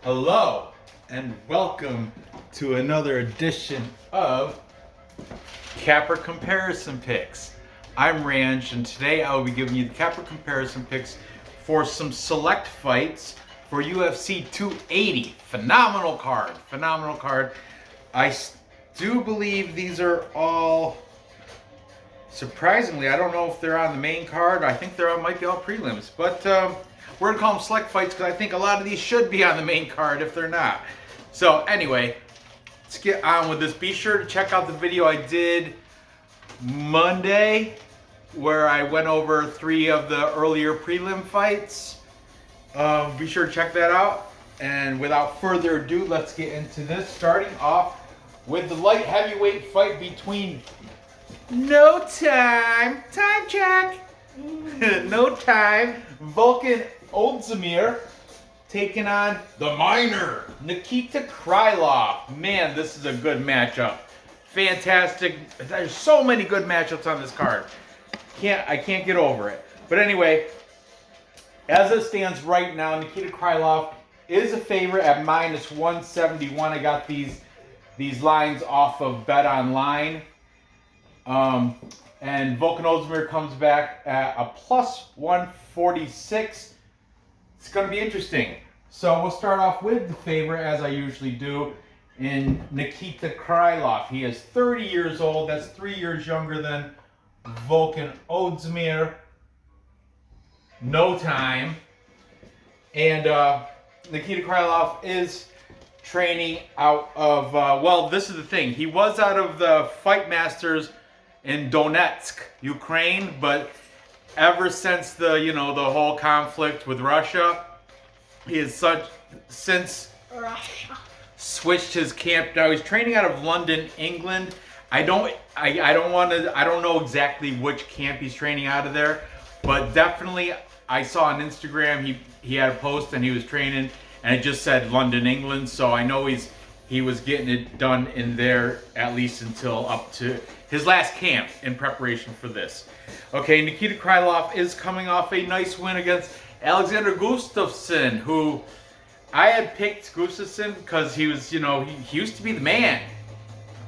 Hello and welcome to another edition of Capper Comparison Picks. I'm Ranj and today I will be giving you the Capper Comparison Picks for some select fights for UFC 280. Phenomenal card. I do believe these are all, surprisingly, I don't know if they're on the main card. I think might be all prelims, but we're gonna call them select fights because I think a lot of these should be on the main card if they're not. So anyway, let's get on with this. Be sure to check out the video I did Monday where I went over 3 of the earlier prelim fights. Be sure to check that out. And without further ado, let's get into this. Starting off with the light heavyweight fight between time check. Volkan Oezdemir taking on the minor Nikita Krylov. Man, this is a good matchup. Fantastic. There's so many good matchups on this card. I can't get over it. But anyway, as it stands right now, Nikita Krylov is a favorite at -171. I got these lines off of Bet Online. And Volkan Oezdemir comes back at a +146. It's going to be interesting. So we'll start off with the favorite, as I usually do, in Nikita Krylov. He is 30 years old. That's 3 years younger than Volkan Oezdemir. No time. And Nikita Krylov is training out of, well, this is the thing. He was out of the Fight Masters in Donetsk, Ukraine, but ever since the whole conflict with Russia, he has since switched his camp. Now he's training out of London, England. I don't know exactly which camp he's training out of there, but definitely I saw on Instagram he had a post and he was training and it just said London, England, so I know he was getting it done in there at least until up to his last camp in preparation for this. Okay, Nikita Krylov is coming off a nice win against Alexander Gustafsson, who I had picked Gustafsson because he was, he used to be the man.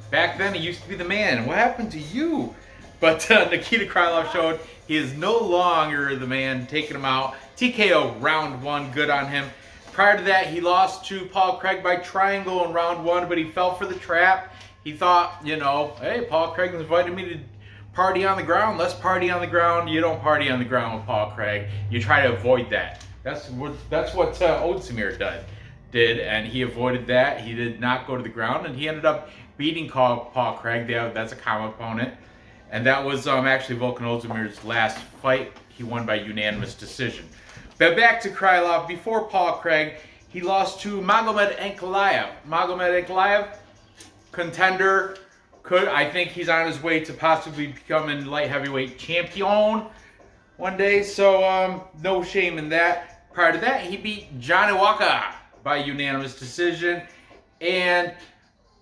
Back then, he used to be the man. What happened to you? But Nikita Krylov showed he is no longer the man, taking him out. TKO round 1, good on him. Prior to that, he lost to Paul Craig by triangle in round 1, but he fell for the trap. He thought, hey, Paul Craig invited me to party on the ground. Let's party on the ground. You don't party on the ground with Paul Craig. You try to avoid that. That's what Oezdemir did, and he avoided that. He did not go to the ground, and he ended up beating Paul Craig. That's a common opponent, and that was actually Volkan Ozdemir's last fight. He won by unanimous decision. But back to Krylov. Before Paul Craig, he lost to Makhmud contender. I think he's on his way to possibly becoming light heavyweight champion one day, so no shame in that. Prior to that, he beat Johnny Walker by unanimous decision, and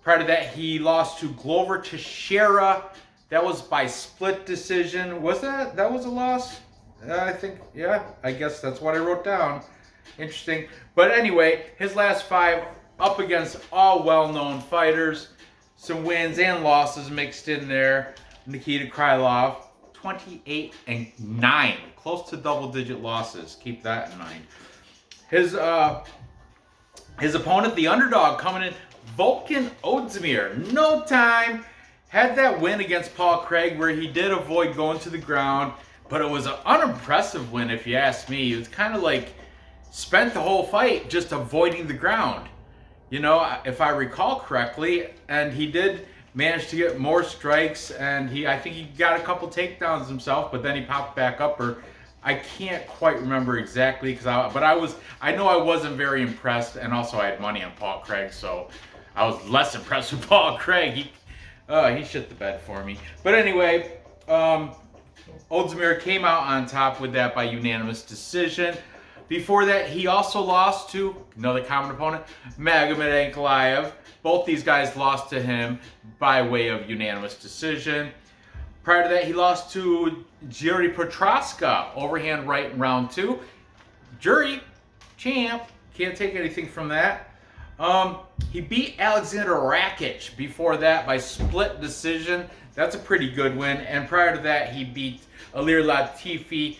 prior to that, he lost to Glover Teixeira. That was by split decision. Was that was a loss? I think, yeah, I guess that's what I wrote down. Interesting. But anyway, his last 5 up against all well-known fighters. Some wins and losses mixed in there. Nikita Krylov, 28-9, close to double-digit losses. Keep that in mind. His opponent, the underdog, coming in, Volkan Oezdemir. No time. Had that win against Paul Craig where he did avoid going to the ground, but it was an unimpressive win if you ask me. It was kind of like spent the whole fight just avoiding the ground. If I recall correctly, and he did manage to get more strikes, and I think he got a couple takedowns himself, but then he popped back up, or I can't quite remember exactly, but I know I wasn't very impressed, and also I had money on Paul Craig, so I was less impressed with Paul Craig. He shit the bed for me. But anyway, Oezdemir came out on top with that by unanimous decision. Before that, he also lost to another common opponent, Makhmud. Both these guys lost to him by way of unanimous decision. Prior to that, he lost to Jiri Prochazka, overhand right in round 2. Jury, champ, can't take anything from that. He beat Alexander Rakic before that by split decision. That's a pretty good win. And prior to that, he beat Ilir Latifi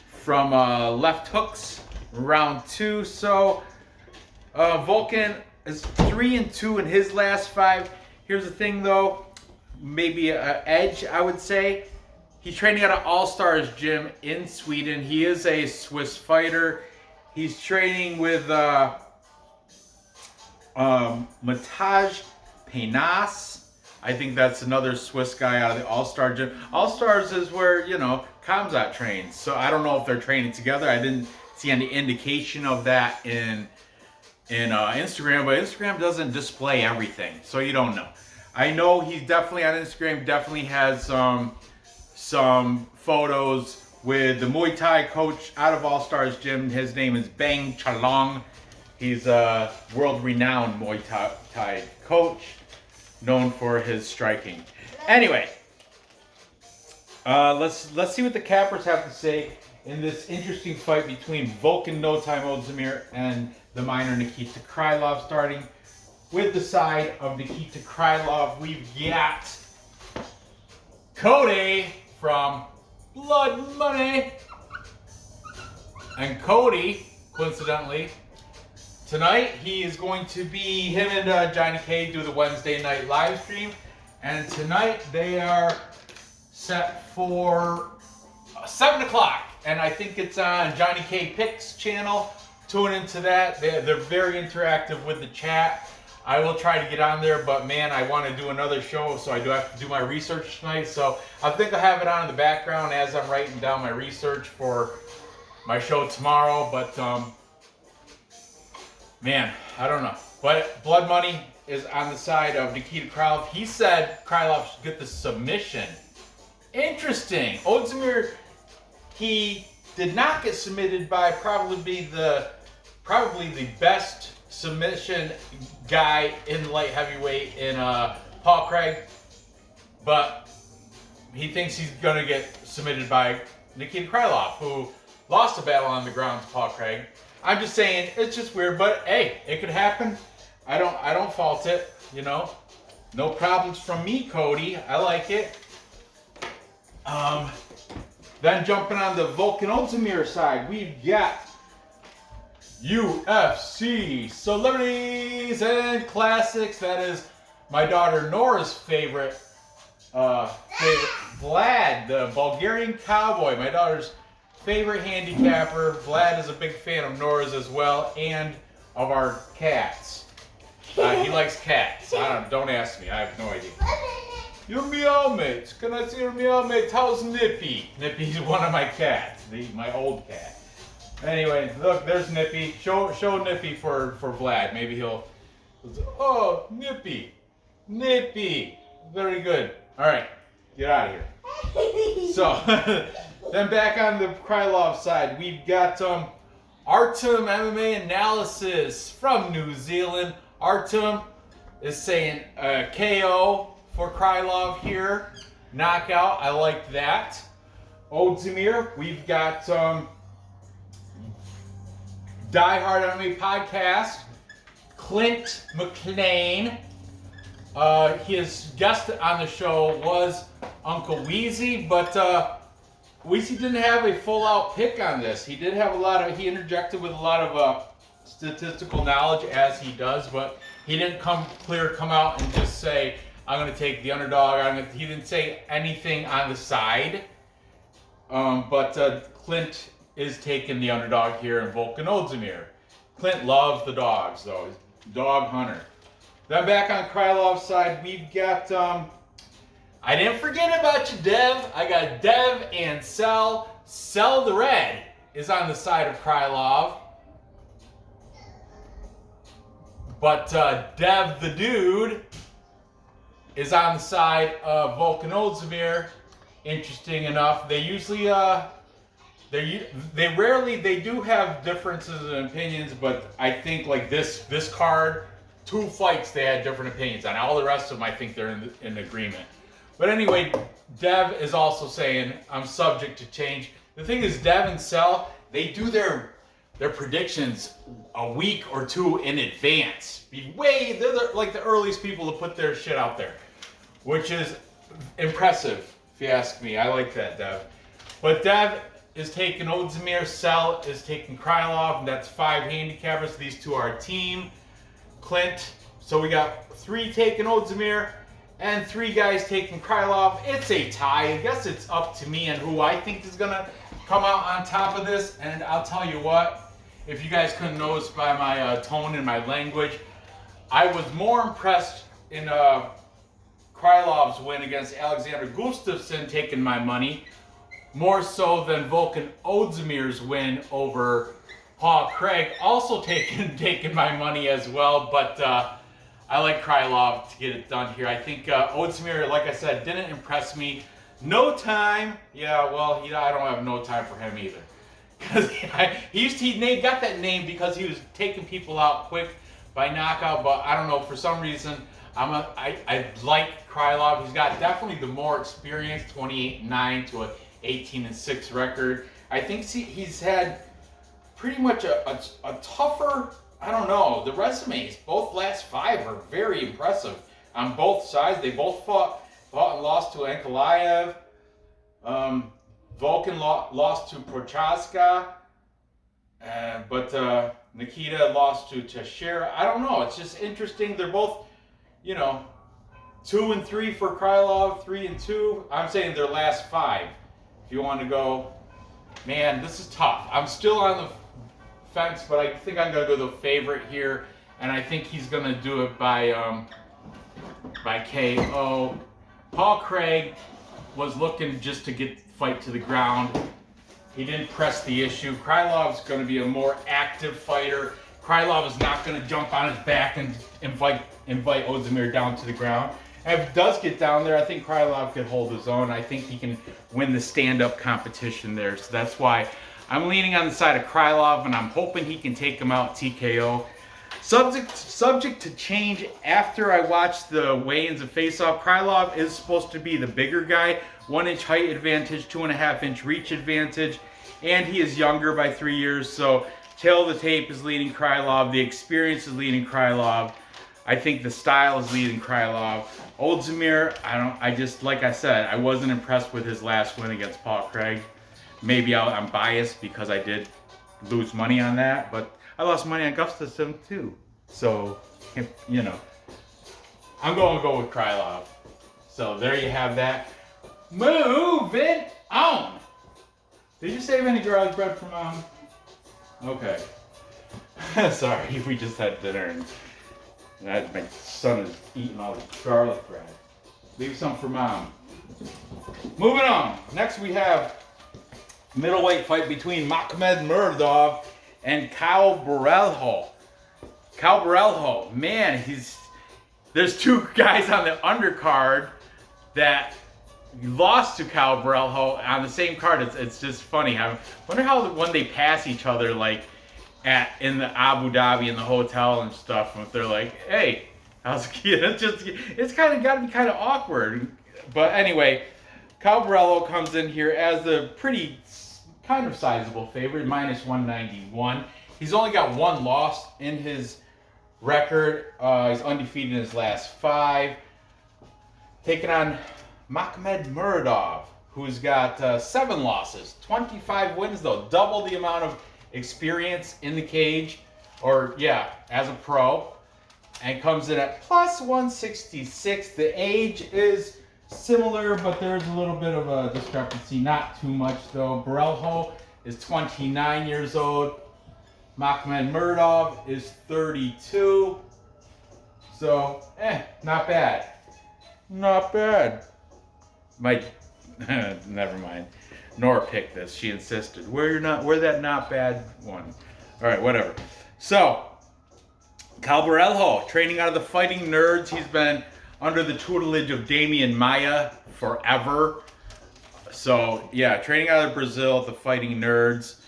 from left hooks round 2. So Volkan is 3-2 in his last 5. Here's the thing, though. Maybe an edge, I would say. He's training at an All-Stars gym in Sweden. He is a Swiss fighter. He's training with Mataj Penas. I think that's another Swiss guy out of the All-Star gym. All-Stars is where, Kamzat trains. So I don't know if they're training together. I didn't see any indication of that in Instagram, but Instagram doesn't display everything, so you don't know. I know he's definitely on Instagram, definitely has some photos with the Muay Thai coach out of All-Stars gym. His name is Bang Chalong. He's a world-renowned Muay Thai coach, known for his striking. Anyway, let's see what the cappers have to say in this interesting fight between Volkan No Time Oezdemir and the minor Nikita Krylov. Starting with the side of Nikita Krylov, we've got Cody from Blood Money. And Cody, coincidentally, tonight he is going to be, him and Johnny K do the Wednesday night live stream. And tonight they are set for 7 o'clock. And I think it's on Johnny K Picks channel. Tune into that. They're very interactive with the chat. I will try to get on there, but man, I want to do another show, so I do have to do my research tonight. So I think I'll have it on in the background as I'm writing down my research for my show tomorrow. But man, I don't know. But Blood Money is on the side of Nikita Krylov. He said Krylov should get the submission. Interesting. Oezdemir, he did not get submitted by probably the best submission guy in light heavyweight in Paul Craig, but he thinks he's gonna get submitted by Nikita Krylov, who lost a battle on the ground to Paul Craig. I'm just saying, it's just weird, but hey, it could happen. I don't fault it, No problems from me, Cody. I like it. Then jumping on the Volkan Oezdemir side, we've got UFC Celebrities and Classics. That is my daughter Nora's favorite, Vlad, the Bulgarian cowboy. My daughter's favorite handicapper. Vlad is a big fan of Nora's as well, and of our cats. He likes cats. Don't ask me. I have no idea. Your meow mate. Can I see your meow mate? How's Nippy? Nippy's one of my cats. My old cat. Anyway, look, there's Nippy. Show Nippy for Vlad. Maybe he'll. Oh, Nippy. Nippy. Very good. All right, get out of here. So, then back on the Krylov side, we've got Artem MMA Analysis from New Zealand. Artem is saying KO for Krylov here. Knockout. I like that. Oezdemir, we've got Die Hard MMA Podcast, Clint McLean. His guest on the show was Uncle Weezy, but Weezy didn't have a full-out pick on this. He did have he interjected with a lot of statistical knowledge, as he does, but he didn't come out and just say, I'm going to take the underdog. He didn't say anything on the side, but Clint is taking the underdog here in Volkan Oezdemir. Clint loves the dogs, though. He's a dog hunter. Then back on Krylov's side, we've got, I didn't forget about you, Dev. I got Dev and Cell. Cell the Red is on the side of Krylov. But Dev the Dude is on the side of Volkan Oezdemir. Interesting enough, they usually they do have differences in opinions, but I think like this card, 2 fights they had different opinions on. All the rest of them, I think they're in agreement. But anyway, Dev is also saying I'm subject to change. The thing is, Dev and Cell, they do their their predictions a week or two in advance. They're like the earliest people to put their shit out there, which is impressive, if you ask me. I like that, Dev. But Dev is taking Oezdemir, Sel is taking Krylov, and that's 5 handicappers. These two are a team. Clint. So we got 3 taking Oezdemir and 3 guys taking Krylov. It's a tie. I guess it's up to me and who I think is gonna come out on top of this. And I'll tell you what, if you guys couldn't notice by my tone and my language, I was more impressed in Krylov's win against Alexander Gustafsson, taking my money, more so than Volkan Oezdemir's win over Paul Craig, also taking my money as well. But I like Krylov to get it done here. I think Oezdemir, like I said, didn't impress me. No time. Yeah, well, I don't have no time for him either. Because he got that name because he was taking people out quick by knockout. But I don't know, for some reason, I like Krylov. He's got definitely the more experience, 28-9 to an 18-6 record. I think he's had pretty much a tougher, I don't know, the resumes, both last 5 are very impressive on both sides. They both fought and lost to Ankalaev. Volkan lost to Prochaska. But Nikita lost to Teixeira. I don't know, it's just interesting. They're both, 2 and 3 for Krylov, 3 and 2. I'm saying their last 5. If you want to go, man, this is tough. I'm still on the fence, but I think I'm going to go the favorite here, and I think he's going to do it by KO. Paul Craig was looking just to get the fight to the ground. He didn't press the issue. Krylov's going to be a more active fighter. Krylov is not going to jump on his back and invite Oezdemir down to the ground. If it does get down there, I think Krylov could hold his own. I think he can win the stand-up competition there. So that's why I'm leaning on the side of Krylov, and I'm hoping he can take him out TKO. Subject to change after I watch the weigh-ins of face-off. Krylov is supposed to be the bigger guy, 1-inch height advantage, 2.5-inch reach advantage, and he is younger by 3 years. So tail of the tape is leading Krylov. The experience is leading Krylov. I think the style is leading Krylov. Oezdemir, like I said, I wasn't impressed with his last win against Paul Craig. Maybe I'm biased because I did lose money on that, but I lost money on Gustafsson too. So, I'm going to go with Krylov. So there you have that. Moving on. Did you save any garlic bread for Mom? Okay. Sorry, we just had dinner and my son is eating all the garlic bread. Leave some for Mom. Moving on. Next we have middleweight fight between Makhmud Muradov and Caio Borralho. Caio Borralho, man, there's 2 guys on the undercard that lost to Caio Borralho on the same card. It's just funny. I wonder how when they pass each other, like in the Abu Dhabi in the hotel and stuff, if they're like, "Hey, how's it?" It's kind of got to be kind of awkward. But anyway, Caio Borralho comes in here as the pretty kind of sizable favorite, -191. He's only got 1 loss in his record. He's undefeated in his last 5. Taking on Makhmud Muradov, who's got 7 losses, 25 wins though, double the amount of experience in the cage, as a pro, and comes in at +166. The age is similar, but there's a little bit of a discrepancy, not too much though. Borralho is 29 years old. Makhmud Muradov is 32. So, not bad. Not bad. Never mind. Nora picked this. She insisted. We're that not bad one. All right, whatever. So, Caio Borralho, training out of the Fighting Nerds. He's been under the tutelage of Damian Maia forever. So, yeah, training out of Brazil, the Fighting Nerds.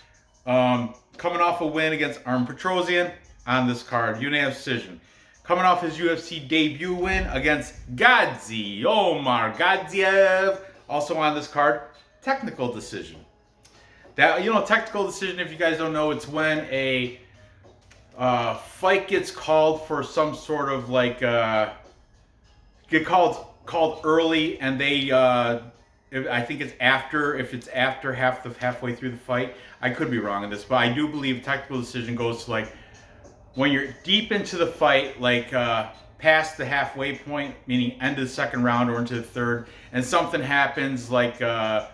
Coming off a win against Arm Petrosian on this card, unanimous decision. Coming off his UFC debut win against Omar Gadziev, also on this card, technical decision. That, technical decision, if you guys don't know, it's when a fight gets called for some sort of like get called early, and they I think it's after, if it's after halfway through the fight. I could be wrong on this, but I do believe technical decision goes to like when you're deep into the fight, like past the halfway point, meaning end of the second round or into the third, and something happens like a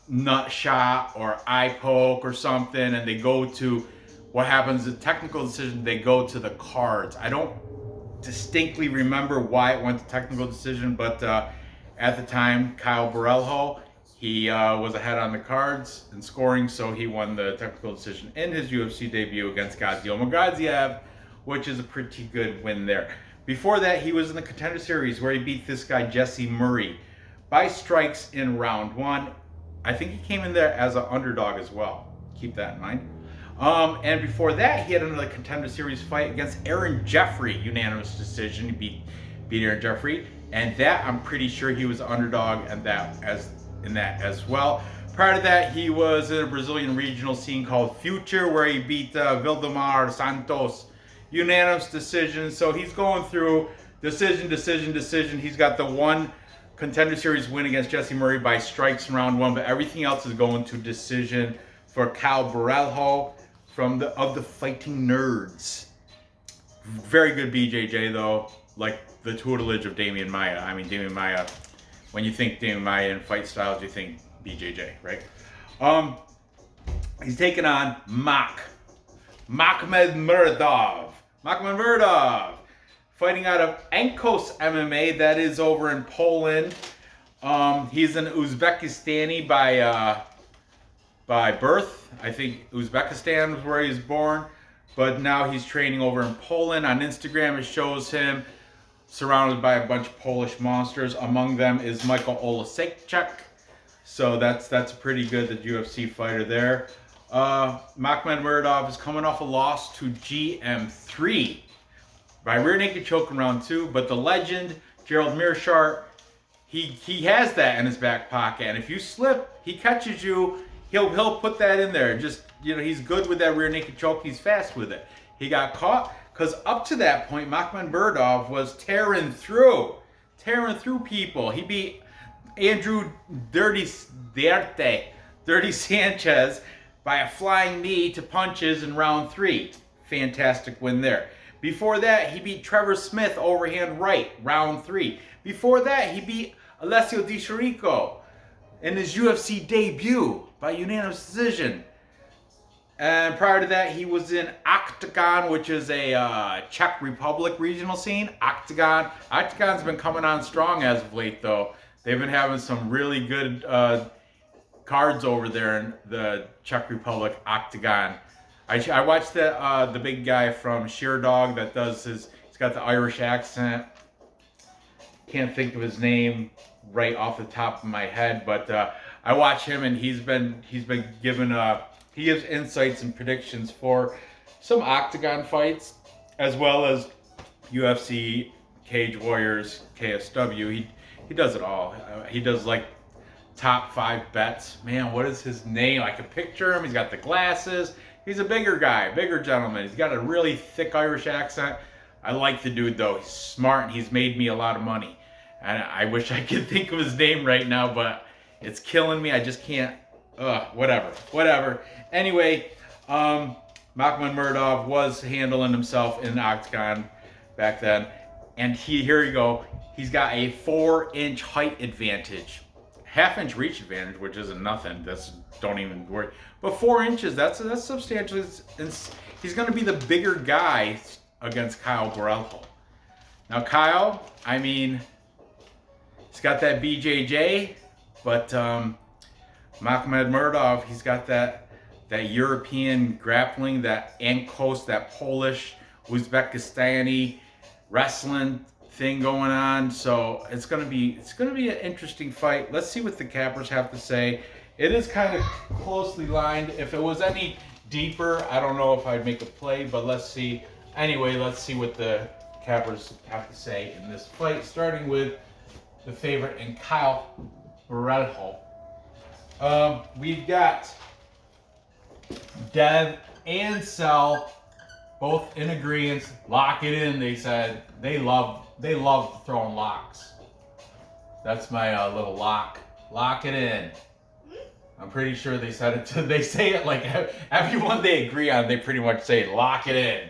nut shot or eye poke or something, and they go to what happens, the technical decision, they go to the cards. I don't distinctly remember why it went to technical decision, but at the time, Caio Borralho, he was ahead on the cards and scoring, so he won the technical decision in his UFC debut against Gaziel Magadziev, which is a pretty good win there. Before that, he was in the Contender Series where he beat this guy Jesse Murray by strikes in round 1. I think he came in there as an underdog as well. Keep that in mind. And before that, he had another Contender Series fight against Aaron Jeffrey, unanimous decision. He beat Aaron Jeffrey, and that I'm pretty sure he was an underdog in that as well. Prior to that, he was in a Brazilian regional scene called Future, where he beat Vildemar Santos, unanimous decision. So he's going through decision. He's got the one Contender Series win against Jesse Murray by strikes in round 1, but everything else is going to decision for Caio Borralho of the Fighting Nerds. Very good BJJ though, like the tutelage of Damian Maia. I mean, Damian Maia, when you think Damian Maia and fight styles, you think BJJ, right? He's taking on Makhmud Muradov. Fighting out of Ankos MMA, that is over in Poland. He's an Uzbekistani by birth. I think Uzbekistan was where he was born, but now he's training over in Poland. On Instagram, it shows him surrounded by a bunch of Polish monsters. Among them is Michael Oleksiejczuk. So that's a pretty good UFC fighter there. Makhmud Muradov is coming off a loss to GM3 by rear naked choke in round 2, but the legend Gerald Meerschaert, he has that in his back pocket, and if you slip, he catches you. He'll put that in there. Just, he's good with that rear naked choke. He's fast with it. He got caught because up to that point, Makhmud Muradov was tearing through people. He beat Andrew Dirty Sanchez by a flying knee to punches in round 3. Fantastic win there. Before that, he beat Trevor Smith overhand right, round 3. Before that, he beat Alessio Di Chirico in his UFC debut by unanimous decision. And prior to that, he was in Octagon, which is a Czech Republic regional scene. Octagon's been coming on strong as of late, though. They've been having some really good cards over there in the Czech Republic Octagon. I watched the big guy from Sheerdog that does he's got the Irish accent. Can't think of his name right off the top of my head, but I watch him, and he's been given he gives insights and predictions for some Octagon fights, as well as UFC, Cage Warriors, KSW. He does it all. He does like top 5 bets. Man, what is his name? I can picture him. He's got the glasses. He's a bigger guy, bigger gentleman. He's got a really thick Irish accent. I like the dude though. He's smart, and he's made me a lot of money. And I wish I could think of his name right now, but it's killing me. I just can't. Whatever. Anyway, Makhmud Muradov was handling himself in the Octagon back then. And here you go. He's got a 4-inch height advantage. Half-inch reach advantage, which isn't nothing. Don't even worry. But 4 inches, that's substantial. He's going to be the bigger guy against Caio Borralho. Now, Caio, I mean, he's got that BJJ, but Makhmud Muradov, he's got that European grappling, that Ankos, that Polish, Uzbekistani wrestling thing going on. So it's gonna be an interesting fight. Let's see what the cappers have to say. It is kind of closely lined. If it was any deeper, I don't know if I'd make a play, but let's see. Anyway, let's see what the cappers have to say in this fight, starting with the favorite in Caio Borralho. We've got Dev and Cell both in agreement. Lock it in, they said. They love throwing locks. That's my little lock. Lock it in. I'm pretty sure they said it to, they say it like everyone they agree on, they pretty much say lock it in.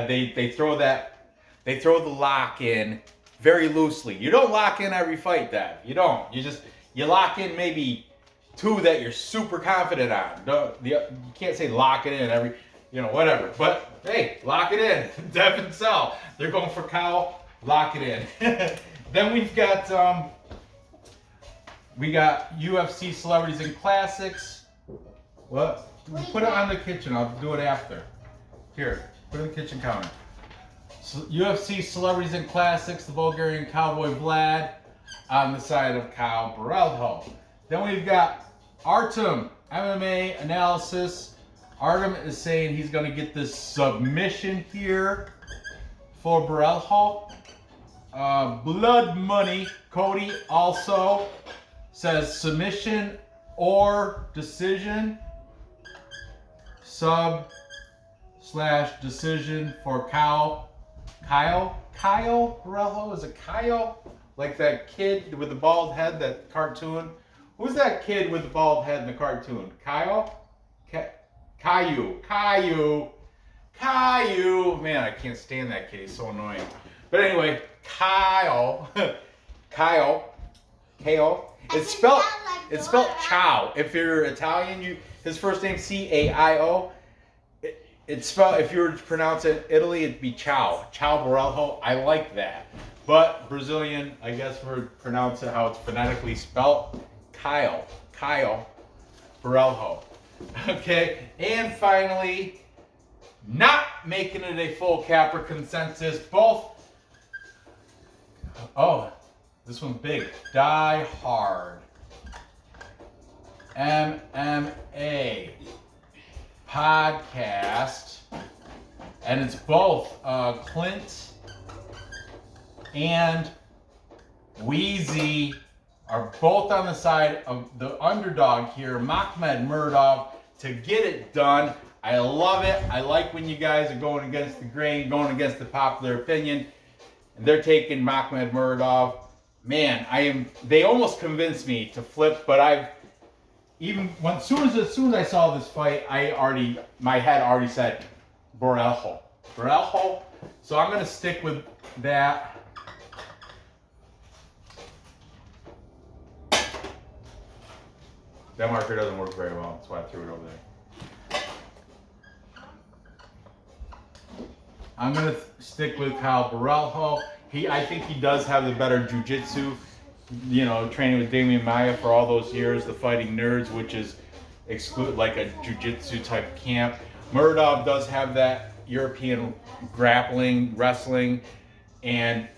They throw the lock in very loosely. You don't lock in every fight, Dev. You don't. You lock in maybe 2 that you're super confident on. You can't say lock it in every, whatever. But hey, lock it in. Dev and Cell, they're going for Caio. Lock it in. Then we've got UFC celebrities and classics. What? Put it on the kitchen. I'll do it after. Here, put it on the kitchen counter. So, UFC celebrities and classics. The Bulgarian cowboy Vlad on the side of Caio Borralho. Then we've got Artem MMA analysis. Artem is saying he's going to get this submission here for Borralho. Blood Money Cody also says submission or decision. Sub/decision for Caio Borralho? Is it Caio? Like that kid with the bald head, that cartoon? Who's that kid with the bald head in the cartoon? Caio? Caio. Man, I can't stand that kid. He's so annoying. But anyway, Caio. It's spelled Ciao. If you're Italian, his first name Caio. It's spelled, if you were to pronounce it Italy, it'd be Ciao Borralho. I like that. But Brazilian, I guess we're pronounce it how it's phonetically spelled. Caio Borralho. Okay, and finally, not making it a full capper consensus. Both. Oh, this one's big. Die Hard. MMA podcast, and it's both Clint and Wheezy are both on the side of the underdog here, Makhmud Muradov, to get it done. I love it. I like when you guys are going against the grain, going against the popular opinion, and they're taking Makhmud Muradov. Man, they almost convinced me to flip, but as soon as I saw this fight, my head already said Borralho. So I'm gonna stick with that. That marker doesn't work very well, that's why I threw it over there. I'm gonna stick with Caio Borralho. I think he does have the better jiu-jitsu. Training with Damian Maia for all those years, the Fighting Nerds, which is like a jiu-jitsu type camp. Muradov does have that European grappling, wrestling, and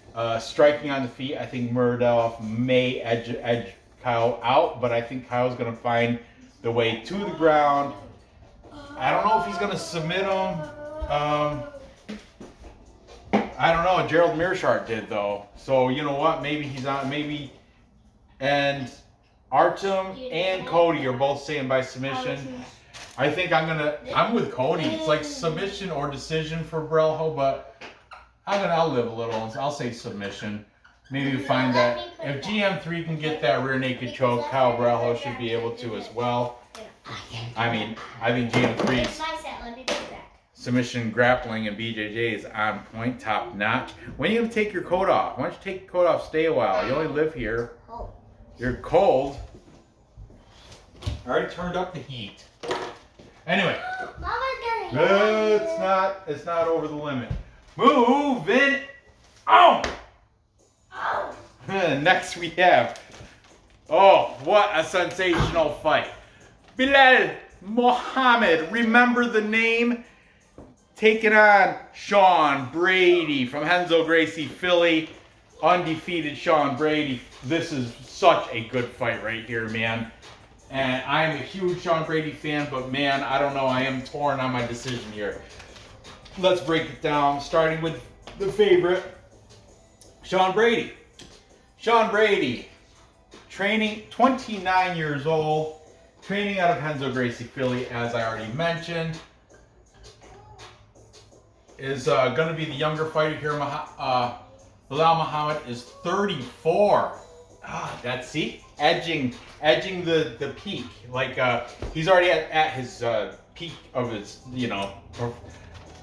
striking on the feet. I think Muradov may edge Caio out, but I think Caio's going to find the way to the ground. I don't know if he's going to submit him. I don't know. Gerald Meerschaert did, though. So, you know what? Maybe he's on. Maybe. And Artem and Cody are both saying by submission. I think I'm with Cody. It's like submission or decision for Borralho, but I'll live a little. I'll say submission. Maybe we find that if GM3 can get that rear naked choke, Caio Borralho should be able to as well. I think GM3's submission grappling and BJJ is on point, top notch. When are you going to take your coat off? Why don't you take your coat off, stay a while. You only live here. You're cold. I already turned up the heat. Anyway. It's not over the limit. Moving on. Next we have, what a sensational fight. Belal Muhammad, remember the name? Taking on Sean Brady from Renzo Gracie, Philly. Undefeated Sean Brady. This is such a good fight right here, man. And I'm a huge Sean Brady fan, but man, I don't know. I am torn on my decision here. Let's break it down, starting with the favorite, Sean Brady. Sean Brady, training, 29 years old. training out of Renzo Gracie, Philly, as I already mentioned. Is going to be the younger fighter here. Belal Muhammad is 34. That's, see, edging the peak. Like he's already at his peak of his, you know,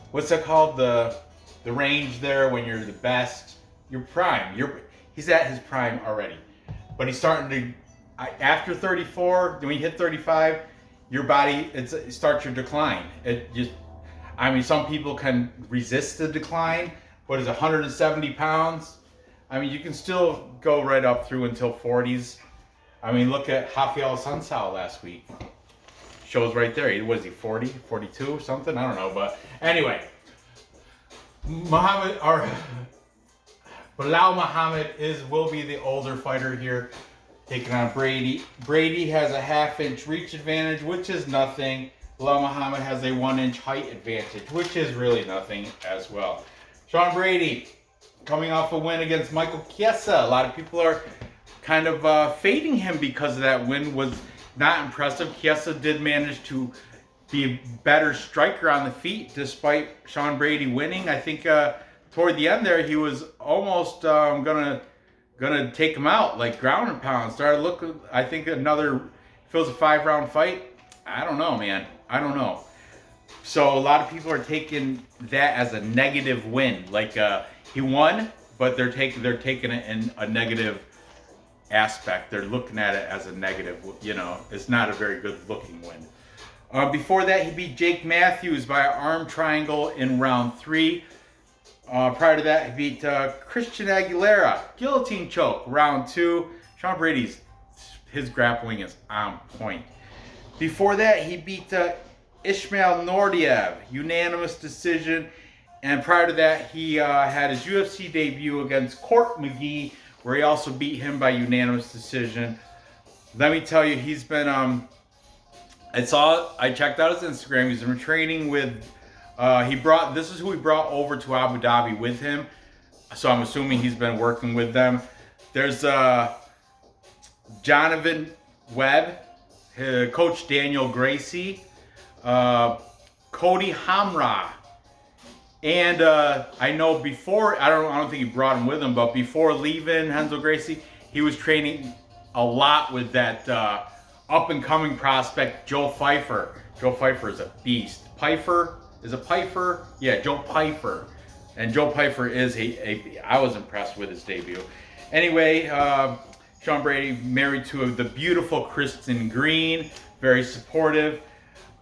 what's that called? The range there when you're the best. Your prime. He's at his prime already. But he's starting to, after 34, when you hit 35, your body, it starts your decline. It just, I mean, some people can resist the decline, but it's 170 pounds. I mean, you can still go right up through until 40s. I mean, look at Rafael Sunsao last week. Shows right there. Was he 40, 42 or something? I don't know. But anyway, Belal Muhammad will be the older fighter here, taking on Brady. Brady has a half-inch reach advantage, which is nothing. Belal Muhammad has a 1-inch height advantage, which is really nothing as well. Sean Brady, coming off a win against Michael Chiesa. A lot of people are kind of fading him because of that win. Was not impressive. Chiesa did manage to be a better striker on the feet despite Sean Brady winning. I think toward the end there, he was almost gonna take him out, like ground and pound. Started looking, I think another, if it was a 5-round fight, I don't know, man. I don't know. So a lot of people are taking that as a negative win. Like he won, but they're taking it in a negative aspect. They're looking at it as a negative. You know, it's not a very good looking win. Before that, he beat Jake Matthews by an arm triangle in round 3. Prior to that, he beat Christian Aguilera, guillotine choke, round 2. Sean Brady's, his grappling is on point. Before that, he beat Ismail Nordiev, unanimous decision. And prior to that, he had his UFC debut against Court McGee, where he also beat him by unanimous decision. Let me tell you, he's been, I checked out his Instagram. He's been training with, this is who he brought over to Abu Dhabi with him. So I'm assuming he's been working with them. There's Jonathan Webb, Coach Daniel Gracie, Cody Hamra, and I know before, I don't think he brought him with him, but before leaving Renzo Gracie, he was training a lot with that up-and-coming prospect, Joe Pfeiffer. Joe Pfeiffer is a beast. Pfeiffer is a Pfeiffer? Yeah, Joe Pfeiffer. And Joe Pfeiffer is I was impressed with his debut. Anyway, Sean Brady married to the beautiful Kristen Green, very supportive.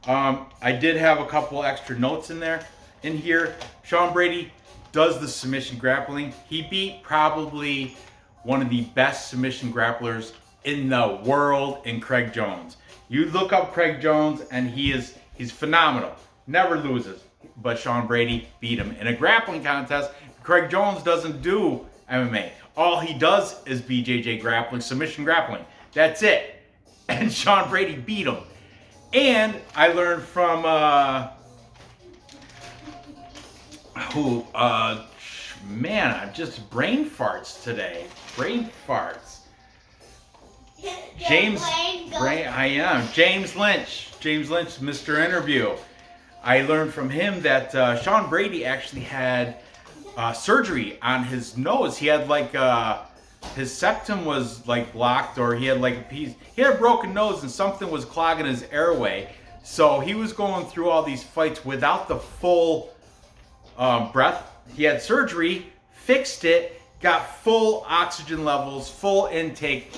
I did have a couple extra notes in here. Sean Brady does the submission grappling. He beat probably one of the best submission grapplers in the world in Craig Jones. You look up Craig Jones and he's phenomenal. Never loses. But Sean Brady beat him in a grappling contest. Craig Jones doesn't do MMA. All he does is BJJ grappling, submission grappling. That's it. And Sean Brady beat him. And I learned from man, I'm just brain farts today. Brain farts. James Lynch. James Lynch, Mr. Interview. I learned from him that Sean Brady actually had surgery on his nose. He had like his septum was like blocked, or he had like a piece. He had a broken nose and something was clogging his airway. So he was going through all these fights without the full breath. He had surgery, fixed it, got full oxygen levels, full intake.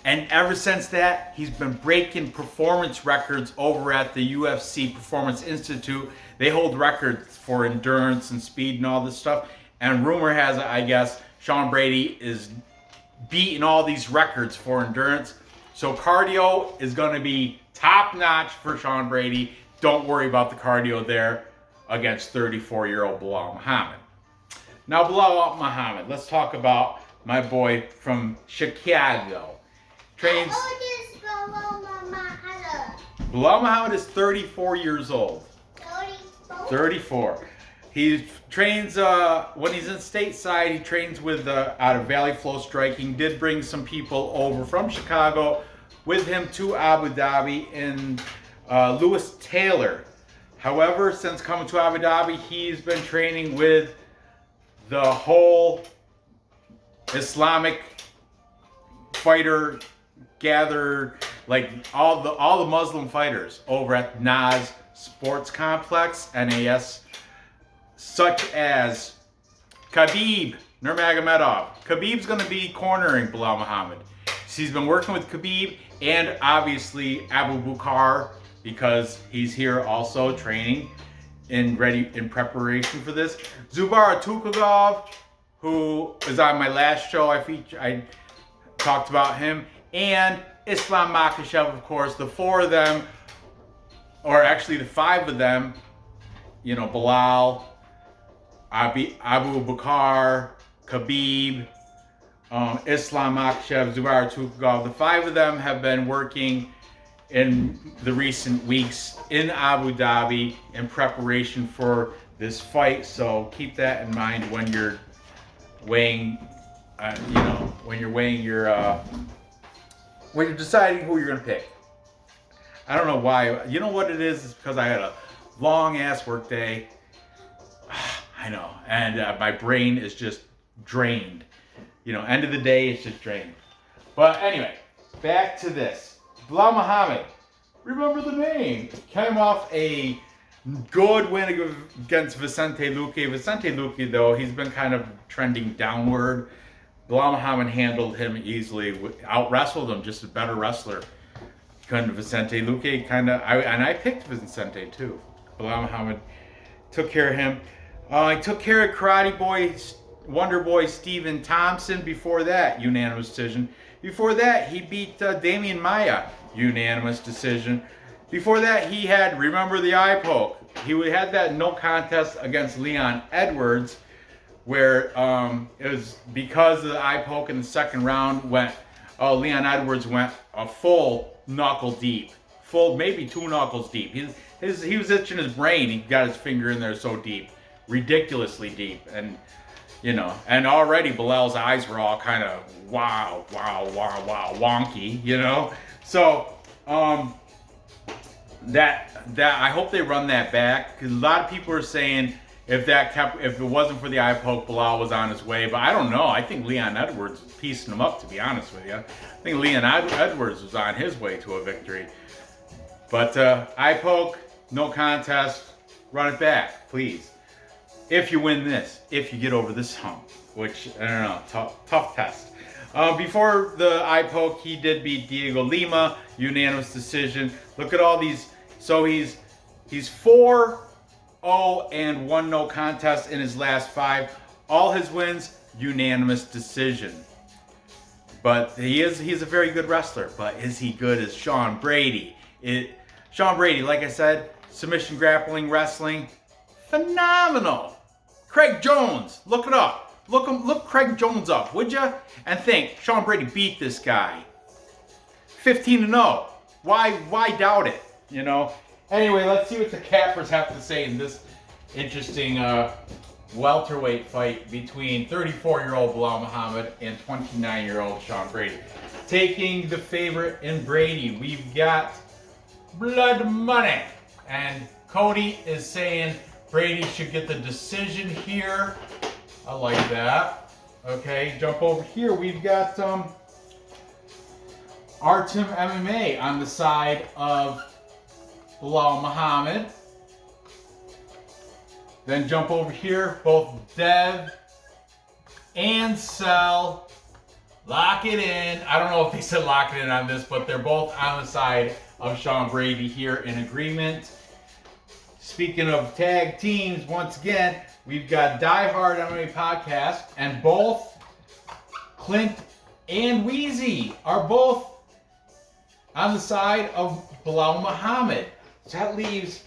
And ever since that, he's been breaking performance records over at the UFC Performance Institute. They hold records for endurance and speed and all this stuff. And rumor has it, I guess, Sean Brady is beating all these records for endurance. So cardio is going to be top notch for Sean Brady. Don't worry about the cardio there against 34-year-old Belal Muhammad. Now, Belal Muhammad, let's talk about my boy from Chicago. Trains. How old is Belal Muhammad? Belal Muhammad is 34 years old. 34. He trains, when he's in stateside, he trains with out of Valley Flow Striking. Did bring some people over from Chicago with him to Abu Dhabi in Lewis Taylor. However, since coming to Abu Dhabi, he's been training with the whole Islamic fighter gather, like all the Muslim fighters over at NAS Sports Complex, NAS, such as Khabib Nurmagomedov. Khabib's going to be cornering Belal Muhammad. So he's been working with Khabib and obviously Abu Bakr, because he's here also training and ready in preparation for this. Zubair Tukhugov, who is on my last show, I talked about him, and Islam Makhachev, of course. The four of them, or actually the five of them, you know, Belal, Abu Bakr, Khabib, Islam Makhachev, Zubair Tukhugov, the five of them have been working in the recent weeks in Abu Dhabi in preparation for this fight. So keep that in mind when you're weighing, when you're deciding who you're gonna pick. I don't know why. You know what it is? It's because I had a long ass work day. I know, and my brain is just drained. You know, end of the day, it's just drained. But anyway, back to this. Belal Muhammad, remember the name, came off a good win against Vicente Luque. Vicente Luque, though, he's been kind of trending downward. Belal Muhammad handled him easily, out-wrestled him, just a better wrestler. Couldn't Vicente Luque and I picked Vicente too. Belal Muhammad took care of him. He took care of Karate Boy, Wonder Boy Stephen Thompson. Before that, unanimous decision. Before that, he beat Damian Maia, unanimous decision. Before that, he had, remember the eye poke. He had that no contest against Leon Edwards, where it was because of the eye poke in the second round Leon Edwards went a full knuckle deep, maybe 2 knuckles deep. He was itching his brain. He got his finger in there so deep, ridiculously deep, and you know, and already Belal's eyes were all kind of wow, wonky, you know. So that I hope they run that back, because a lot of people are saying if it wasn't for the eye poke, Belal was on his way. But I don't know. I think Leon Edwards was piecing him up, to be honest with you. I think Leon Edwards was on his way to a victory. But eye poke, no contest, run it back, please. If you win this, if you get over this hump, which, I don't know, tough test. Before the eye poke, he did beat Diego Lima, unanimous decision. Look at all these. So he's 4-0 and 1 no contest in his last 5. All his wins, unanimous decision. But he's a very good wrestler. But is he good as Sean Brady? Sean Brady, like I said, submission grappling wrestling, phenomenal. Craig Jones, look it up. Look Craig Jones up, would ya? And think, Sean Brady beat this guy. 15-0. Why doubt it? You know. Anyway, let's see what the cappers have to say in this interesting welterweight fight between 34-year-old Belal Muhammad and 29-year-old Sean Brady. Taking the favorite in Brady, we've got Blood Money, and Cody is saying Brady should get the decision here. I like that. Okay, jump over here. We've got Artem MMA on the side of Belal Muhammad. Then jump over here. Both Dev and Cell. Lock it in. I don't know if they said lock it in on this, but they're both on the side of Sean Brady here in agreement. Speaking of tag teams, once again, we've got Die Hard MMA Podcast, and both Clint and Wheezy are both on the side of Belal Muhammad. So that leaves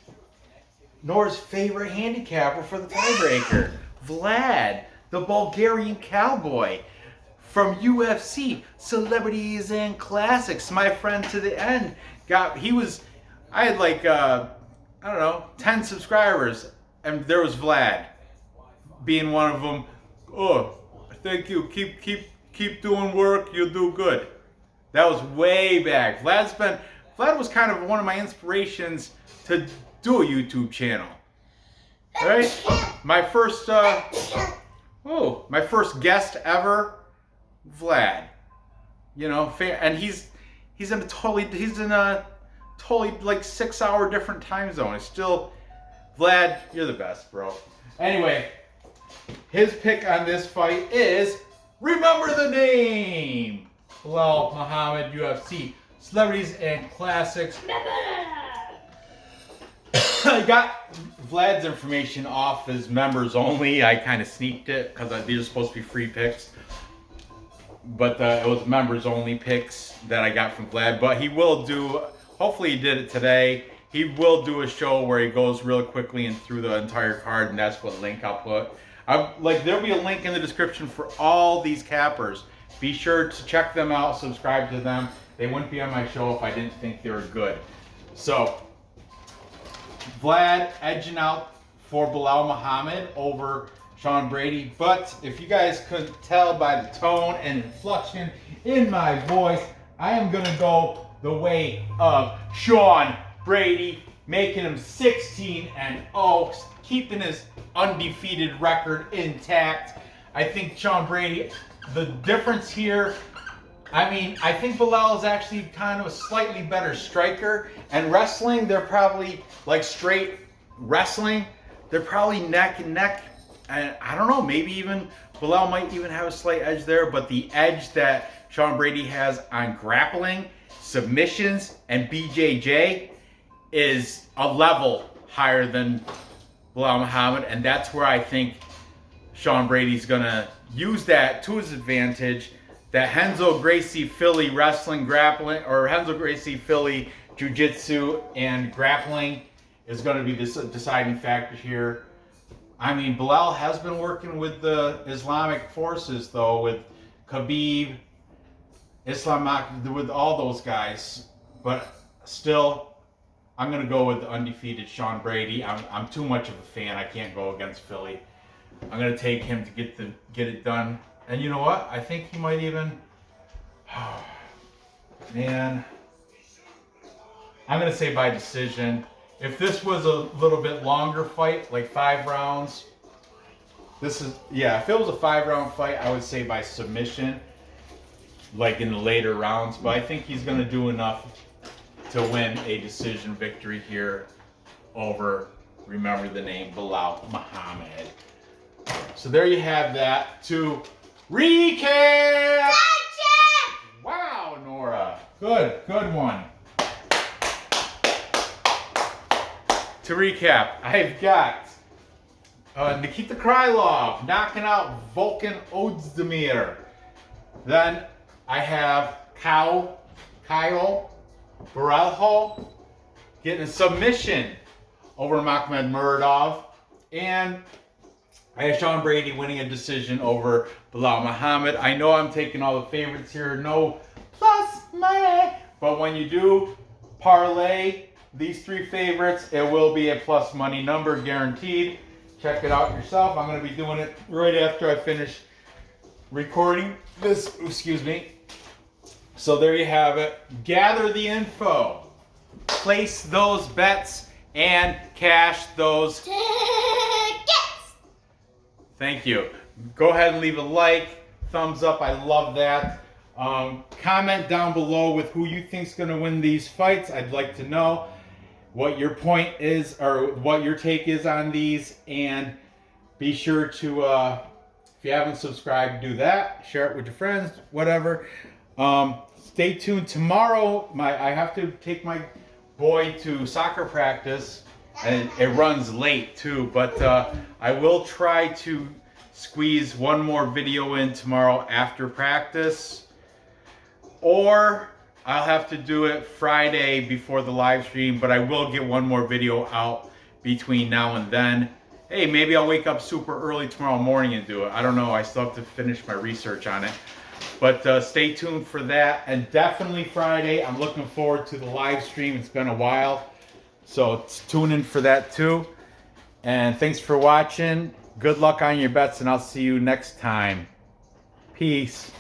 Nora's favorite handicapper for the tiebreaker, Vlad, the Bulgarian cowboy from UFC, Celebrities and Classics. My friend to the end I had like I don't know, 10 subscribers, and there was Vlad being one of them. Oh, thank you. Keep doing work. You'll do good. That was way back. Vlad was kind of one of my inspirations to do a YouTube channel. Right? My first guest ever, Vlad. You know, and he's in a totally like 6-hour different time zone. It's still, Vlad, you're the best, bro. Anyway, his pick on this fight is, remember the name, Belal Muhammad, UFC, Celebrities and Classics. I got Vlad's information off as members only. I kind of sneaked it because these are supposed to be free picks. But it was members only picks that I got from Vlad. But he will do, hopefully he did it today. He will do a show where he goes real quickly and through the entire card, and that's what link I'll put. There'll be a link in the description for all these cappers. Be sure to check them out, subscribe to them. They wouldn't be on my show if I didn't think they were good. So, Vlad edging out for Belal Muhammad over Sean Brady. But if you guys couldn't tell by the tone and inflection in my voice, I am going to go the way of Sean Brady, making him 16-0, keeping his undefeated record intact. I think Sean Brady, the difference here, I mean, I think Belal is actually kind of a slightly better striker. And wrestling, they're probably, like straight wrestling, they're probably neck and neck. And I don't know, maybe even Belal might even have a slight edge there. But the edge that Sean Brady has on grappling, submissions, and BJJ is a level higher than Belal Muhammad. And that's where I think Sean Brady's going to use that to his advantage. That Renzo Gracie Philly wrestling, grappling, or Renzo Gracie Philly jiu-jitsu and grappling is going to be the deciding factor here. I mean, Belal has been working with the Islamic forces, though, with Khabib, Makhmud, with all those guys. But still, I'm going to go with the undefeated Sean Brady. I'm too much of a fan. I can't go against Philly. I'm going to take him to get it done. And you know what? I think he might even... Oh, man. I'm going to say by decision. If this was a little bit longer fight, like 5 rounds, if it was a 5-round fight, I would say by submission, like in the later rounds. But I think he's going to do enough to win a decision victory here over, remember the name, Belal Muhammad. So there you have that. To recap. Wow, Nora. Good one. To recap, I've got Nikita Krylov knocking out Volkan Oezdemir. Then I have Caio Borralho getting a submission over Makhmud Muradov. And I have Sean Brady winning a decision over Belal Muhammad. I know I'm taking all the favorites here. No plus money. But when you do parlay these 3 favorites, it will be a plus money number guaranteed. Check it out yourself. I'm going to be doing it right after I finish recording this. Excuse me. So there you have it. Gather the info. Place those bets and cash those tickets. Thank you. Go ahead and leave a like, thumbs up. I love that. Comment down below with who you think is going to win these fights. I'd like to know what your point is or what your take is on these. And be sure to, if you haven't subscribed, do that. Share it with your friends, whatever. Stay tuned. Tomorrow, I have to take my boy to soccer practice. And it runs late too, but I will try to squeeze one more video in tomorrow after practice, or I'll have to do it Friday before the live stream, but I will get one more video out between now and then. Hey, maybe I'll wake up super early tomorrow morning and do it. I don't know. I still have to finish my research on it. But stay tuned for that. And definitely Friday, I'm looking forward to the live stream. It's been a while. So tune in for that too. And thanks for watching. Good luck on your bets, and I'll see you next time. Peace.